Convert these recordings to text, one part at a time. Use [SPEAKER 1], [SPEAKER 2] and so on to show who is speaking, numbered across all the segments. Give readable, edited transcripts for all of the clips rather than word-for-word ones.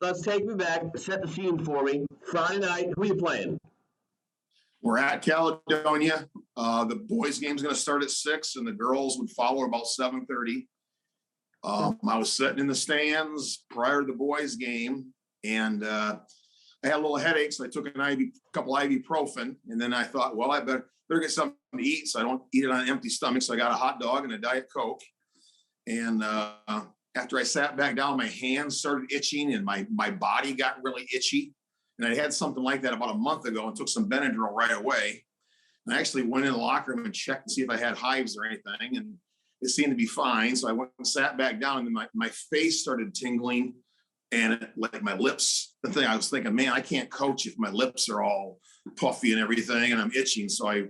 [SPEAKER 1] let's take me back. Set the scene for me. Friday night, who are you playing?
[SPEAKER 2] We're at Caledonia. The boys' game's going to start at 6, and the girls would follow about 7:30. I was sitting in the stands prior to the boys' game, and I had a little headache, so I took a couple ibuprofen, and then I thought, well, I better get something to eat, so I don't eat it on an empty stomach. So I got a hot dog and a Diet Coke, and after I sat back down, my hands started itching, and my body got really itchy. And I had something like that about a month ago, and took some Benadryl right away. And I actually went in the locker room and checked to see if I had hives or anything, and it seemed to be fine. So I went and sat back down, and my face started tingling, and like my lips. The thing I was thinking, man, I can't coach if my lips are all puffy and everything, and I'm itching. So I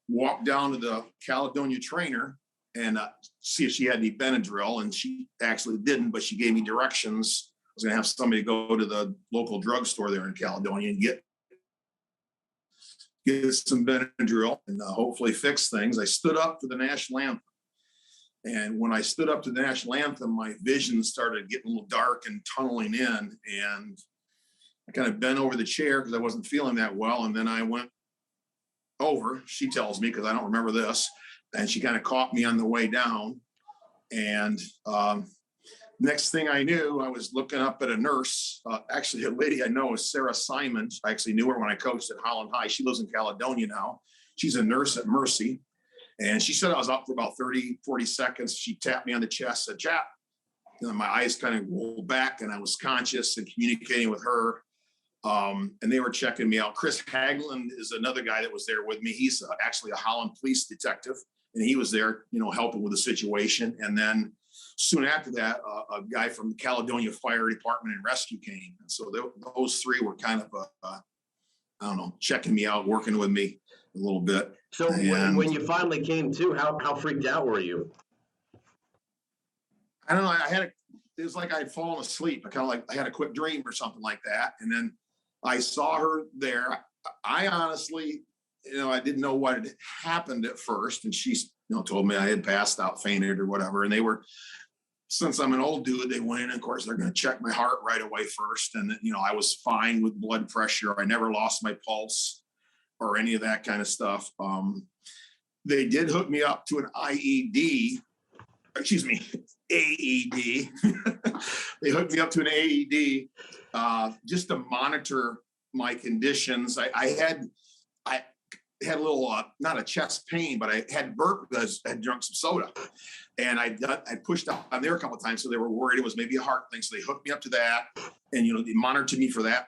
[SPEAKER 2] walked down to the Caledonia trainer and see if she had any Benadryl, and she actually didn't, but she gave me directions. I was going to have somebody go to the local drugstore there in Caledonia and get some Benadryl and hopefully fix things. I stood up for the national anthem. And when I stood up to the national anthem, my vision started getting a little dark and tunneling in. And I kind of bent over the chair because I wasn't feeling that well. And then I went over, she tells me, because I don't remember this, and she kind of caught me on the way down. And next thing I knew, I was looking up at a nurse, actually a lady I know is Sarah Simon. I actually knew her when I coached at Holland High. She lives in Caledonia now. She's a nurse at Mercy. And she said I was up for about 30, 40 seconds. She tapped me on the chest, said, Chap. And my eyes kind of rolled back, and I was conscious and communicating with her. And they were checking me out. Chris Haglund is another guy that was there with me. He's actually a Holland police detective, and he was there, helping with the situation. And then soon after that, a guy from the Caledonia Fire Department and Rescue came. And so those three were kind of, checking me out, working with me a little bit.
[SPEAKER 1] So when you finally came to, how freaked out were you?
[SPEAKER 2] I don't know. It was like I'd fallen asleep. I had a quick dream or something like that. And then I saw her there. I honestly, I didn't know what had happened at first. And she, told me I had passed out, fainted or whatever. And they were, since I'm an old dude, they went in, and of course they're going to check my heart right away first. And, I was fine with blood pressure. I never lost my pulse or any of that kind of stuff. They did hook me up to an AED. They hooked me up to an AED just to monitor my conditions. I had a little, not a chest pain, but I had burp because I had drunk some soda. And I pushed on there a couple of times, so they were worried it was maybe a heart thing. So they hooked me up to that, and they monitored me for that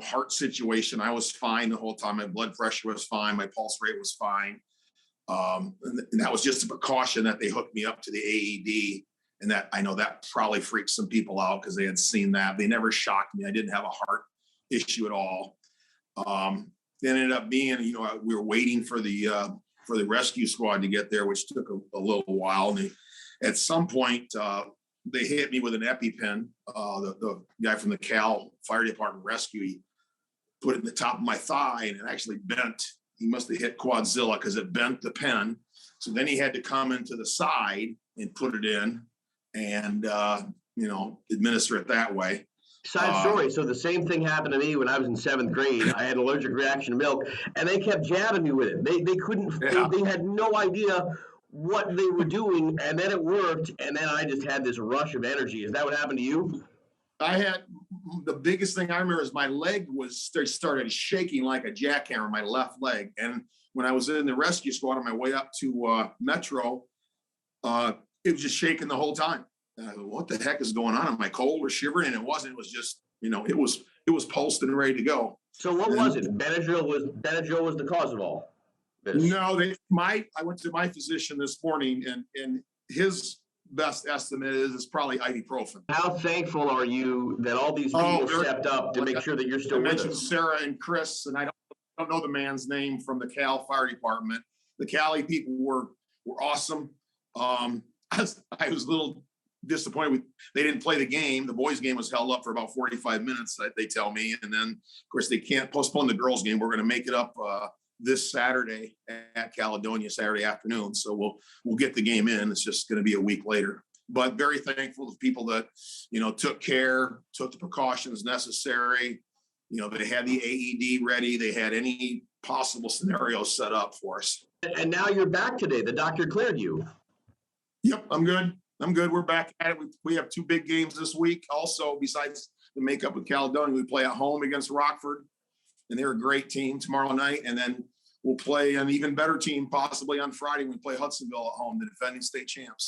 [SPEAKER 2] heart situation. I was fine the whole time. My blood pressure was fine. My pulse rate was fine. And that was just a precaution that they hooked me up to the AED. And that, I know that probably freaked some people out because they had seen that. They never shocked me. I didn't have a heart issue at all. It ended up being, we were waiting for the rescue squad to get there, which took a little while. And at some point, they hit me with an EpiPen. The guy from the Cal Fire Department Rescue, he put it in the top of my thigh, and it actually bent. He must have hit Quadzilla because it bent the pen. So then he had to come into the side and put it in and, administer it that way.
[SPEAKER 1] Side story. So the same thing happened to me when I was in 7th grade. I had an allergic reaction to milk, and they kept jabbing me with it. They couldn't. Yeah. They had no idea what they were doing, and then it worked, and then I just had this rush of energy. Is that what happened to you?
[SPEAKER 2] I had the biggest thing I remember is my leg started shaking like a jackhammer, my left leg. And when I was in the rescue squad on my way up to Metro, it was just shaking the whole time. And I go, what the heck is going on? Am I cold or shivering? And it wasn't. It was just, it was pulsed and ready to go.
[SPEAKER 1] So what was it? Benadryl was the cause of all this?
[SPEAKER 2] No, I went to my physician this morning, and his best estimate is it's probably ibuprofen.
[SPEAKER 1] How thankful are you that all these people stepped up to make sure that you're still with us? I mentioned
[SPEAKER 2] Sarah and Chris, and I don't know the man's name from the Cal Fire Department. The Cali people were awesome. I was a little disappointed they didn't play the game. The boys' game was held up for about 45 minutes, they tell me, and then of course they can't postpone the girls' game. We're going to make it up this Saturday at Caledonia, Saturday afternoon. So we'll get the game in. It's just going to be a week later. but very thankful to people that, took care, took the precautions necessary. They had the AED ready. They had any possible scenarios set up for us.
[SPEAKER 1] And now you're back today. The doctor cleared you.
[SPEAKER 2] Yep, I'm good. We're back at it. We have 2 big games this week. Also, besides the makeup with Caledonia, we play at home against Rockford, and they're a great team tomorrow night. And then we'll play an even better team possibly on Friday. We play Hudsonville at home, the defending state champs.